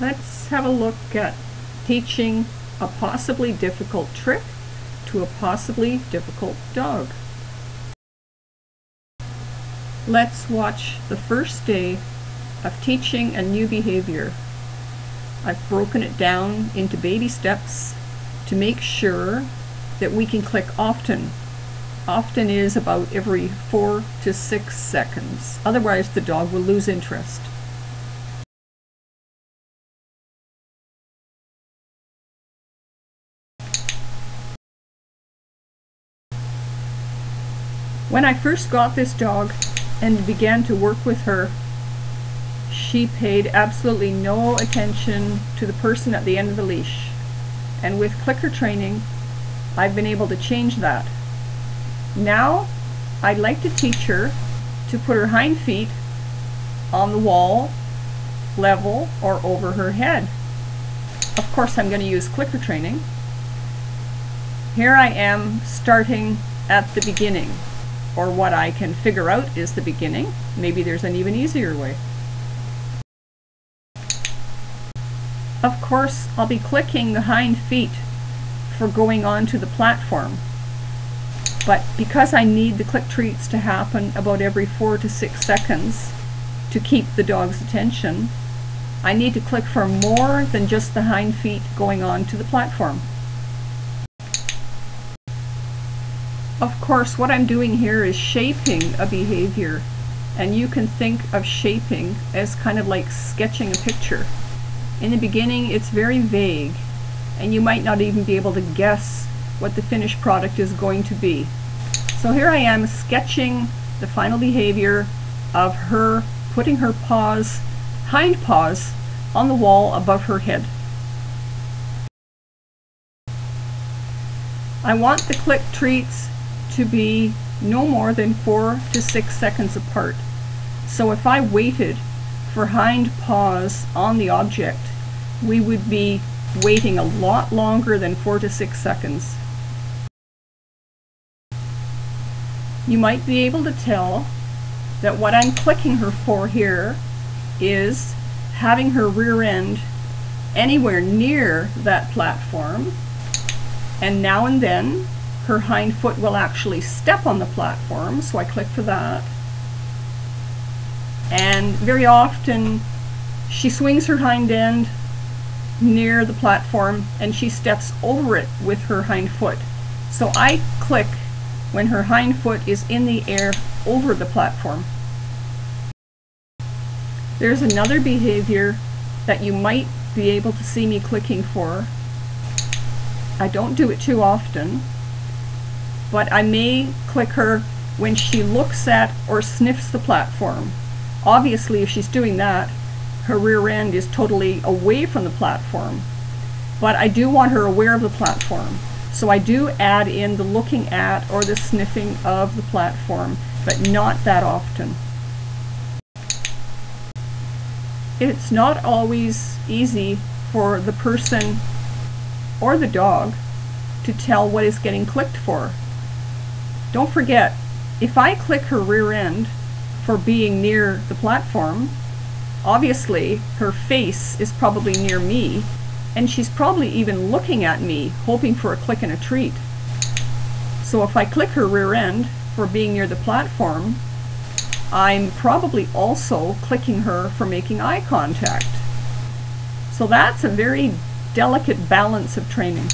Let's have a look at teaching a possibly difficult trick to a possibly difficult dog. Let's watch the first day of teaching a new behavior. I've broken it down into baby steps to make sure that we can click often. Often is about every 4 to 6 seconds. Otherwise, the dog will lose interest. When I first got this dog and began to work with her, she paid absolutely no attention to the person at the end of the leash. And with clicker training, I've been able to change that. Now, I'd like to teach her to put her hind feet on the wall, level, or over her head. Of course, I'm going to use clicker training. Here I am starting at the beginning, or what I can figure out is the beginning. Maybe there's an even easier way. Of course, I'll be clicking the hind feet for going onto the platform. But because I need the click treats to happen about every 4 to 6 seconds to keep the dog's attention, I need to click for more than just the hind feet going onto the platform. Of course, what I'm doing here is shaping a behavior, and you can think of shaping as kind of like sketching a picture. In the beginning, it's very vague, and you might not even be able to guess what the finished product is going to be. So here I am sketching the final behavior of her putting her paws, hind paws, on the wall above her head. I want the click treats to be no more than 4 to 6 seconds apart. So if I waited for hind paws on the object, we would be waiting a lot longer than 4 to 6 seconds. You might be able to tell that what I'm clicking her for here is having her rear end anywhere near that platform, and now and then her hind foot will actually step on the platform, so I click for that. And very often she swings her hind end near the platform and she steps over it with her hind foot. So I click when her hind foot is in the air over the platform. There's another behavior that you might be able to see me clicking for. I don't do it too often, but I may click her when she looks at or sniffs the platform. Obviously, if she's doing that, her rear end is totally away from the platform. But I do want her aware of the platform. So I do add in the looking at or the sniffing of the platform, but not that often. It's not always easy for the person or the dog to tell what is getting clicked for. Don't forget, if I click her rear end for being near the platform, obviously her face is probably near me, and she's probably even looking at me, hoping for a click and a treat. So if I click her rear end for being near the platform, I'm probably also clicking her for making eye contact. So that's a very delicate balance of training.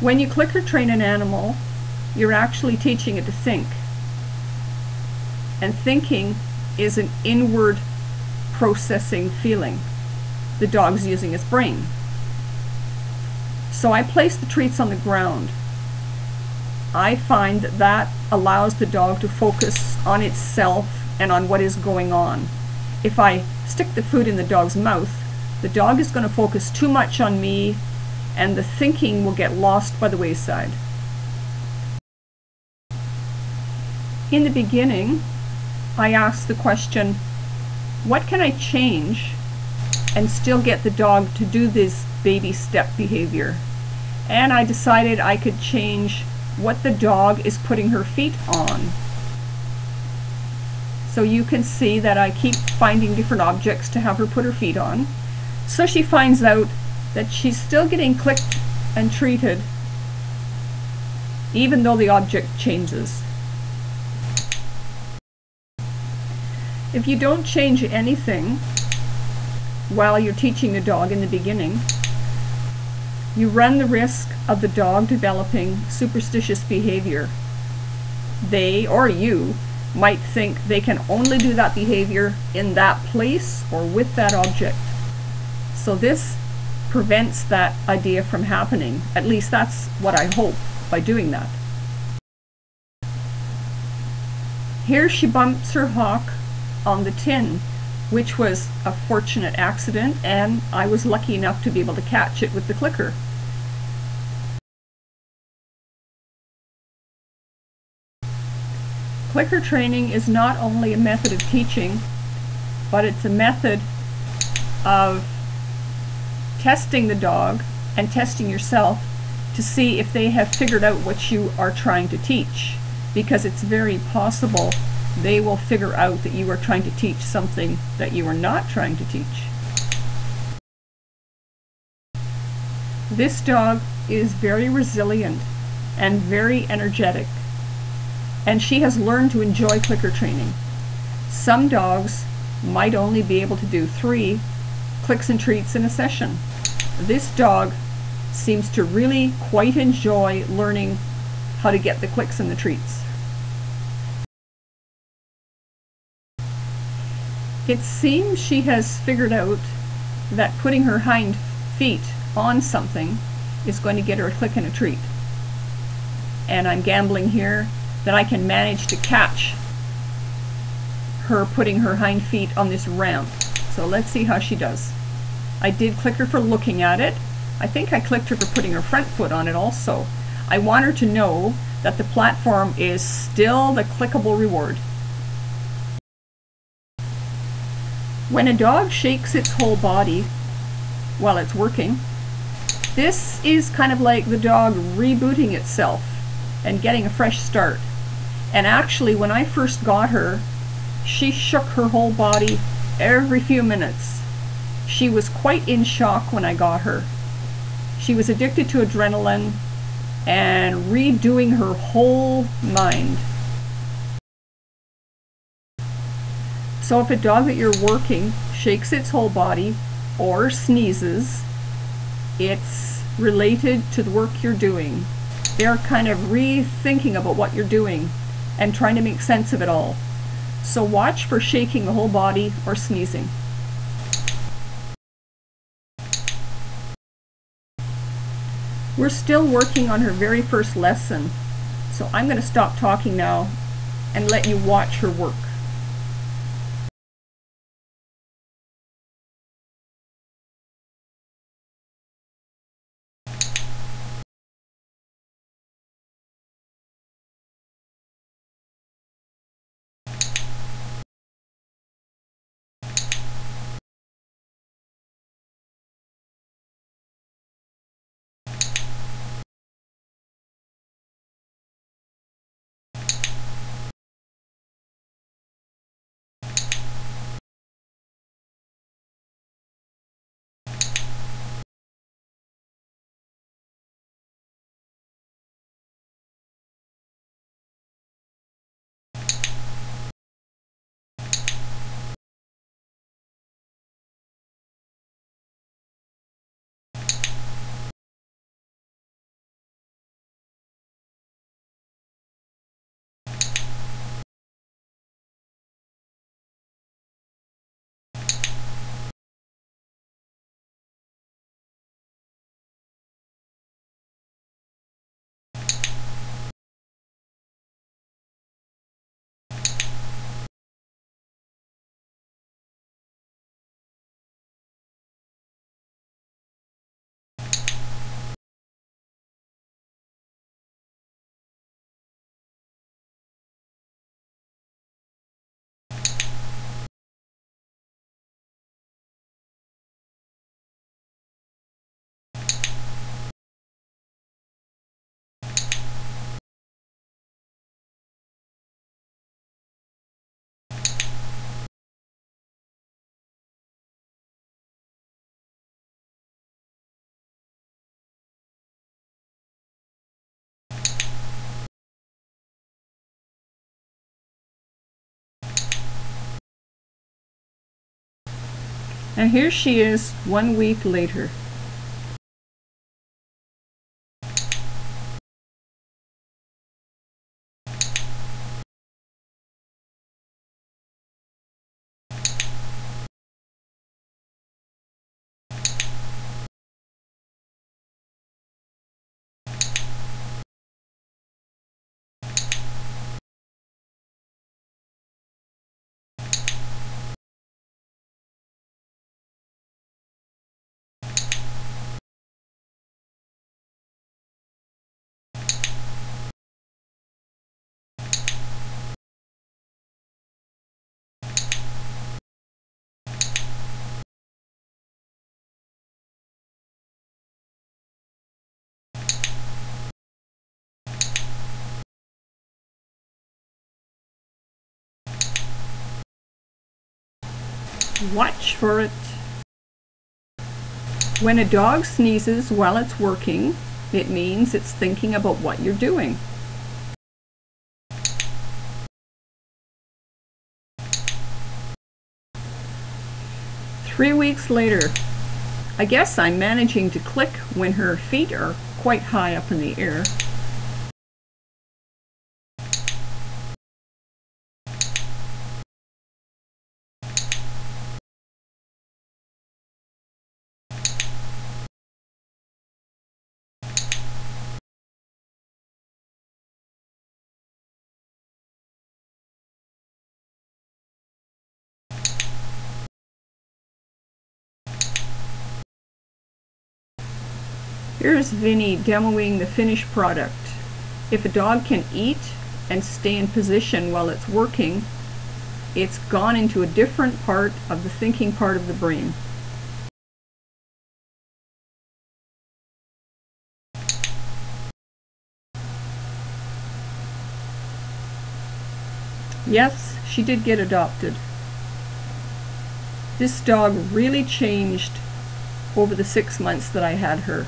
When you click or train an animal, you're actually teaching it to think. And thinking is an inward processing feeling. The dog's using its brain. So I place the treats on the ground. I find that that allows the dog to focus on itself and on what is going on. If I stick the food in the dog's mouth, the dog is going to focus too much on me, and the thinking will get lost by the wayside. In the beginning, I asked the question, what can I change and still get the dog to do this baby step behavior? And I decided I could change what the dog is putting her feet on. So you can see that I keep finding different objects to have her put her feet on. So she finds out that she's still getting clicked and treated even though the object changes. If you don't change anything while you're teaching the dog in the beginning, you run the risk of the dog developing superstitious behavior. They, or you, might think they can only do that behavior in that place or with that object. So this prevents that idea from happening. At least that's what I hope by doing that. Here she bumps her hock on the tin, which was a fortunate accident, and I was lucky enough to be able to catch it with the clicker. Clicker training is not only a method of teaching, but it's a method of testing the dog and testing yourself to see if they have figured out what you are trying to teach, because it's very possible they will figure out that you are trying to teach something that you are not trying to teach. This dog is very resilient and very energetic, and she has learned to enjoy clicker training. Some dogs might only be able to do 3 clicks and treats in a session. This dog seems to really quite enjoy learning how to get the clicks and the treats. It seems she has figured out that putting her hind feet on something is going to get her a click and a treat. And I'm gambling here that I can manage to catch her putting her hind feet on this ramp. So let's see how she does. I did click her for looking at it. I think I clicked her for putting her front foot on it also. I want her to know that the platform is still the clickable reward. When a dog shakes its whole body while it's working, this is kind of like the dog rebooting itself and getting a fresh start. And actually, when I first got her, she shook her whole body every few minutes. She was quite in shock when I got her. She was addicted to adrenaline and redoing her whole mind. So if a dog that you're working shakes its whole body or sneezes, it's related to the work you're doing. They're kind of rethinking about what you're doing and trying to make sense of it all. So watch for shaking the whole body or sneezing. We're still working on her very first lesson, so I'm going to stop talking now and let you watch her work. And here she is 1 week later. Watch for it. When a dog sneezes while it's working, it means it's thinking about what you're doing. Three weeks later, I guess I'm managing to click when her feet are quite high up in the air. Here's Vinny demoing the finished product. If a dog can eat and stay in position while it's working, it's gone into a different part of the thinking part of the brain. Yes, she did get adopted. This dog really changed over the 6 months that I had her.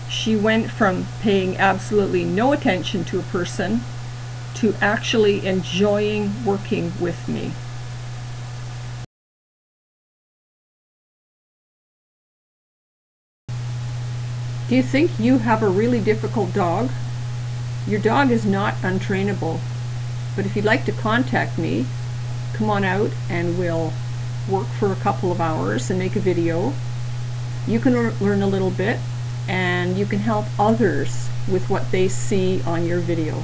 She went from paying absolutely no attention to a person to actually enjoying working with me. Do you think you have a really difficult dog? Your dog is not untrainable, but if you'd like to contact me, come on out and we'll work for a couple of hours and make a video. You can learn a little bit, and you can help others with what they see on your video.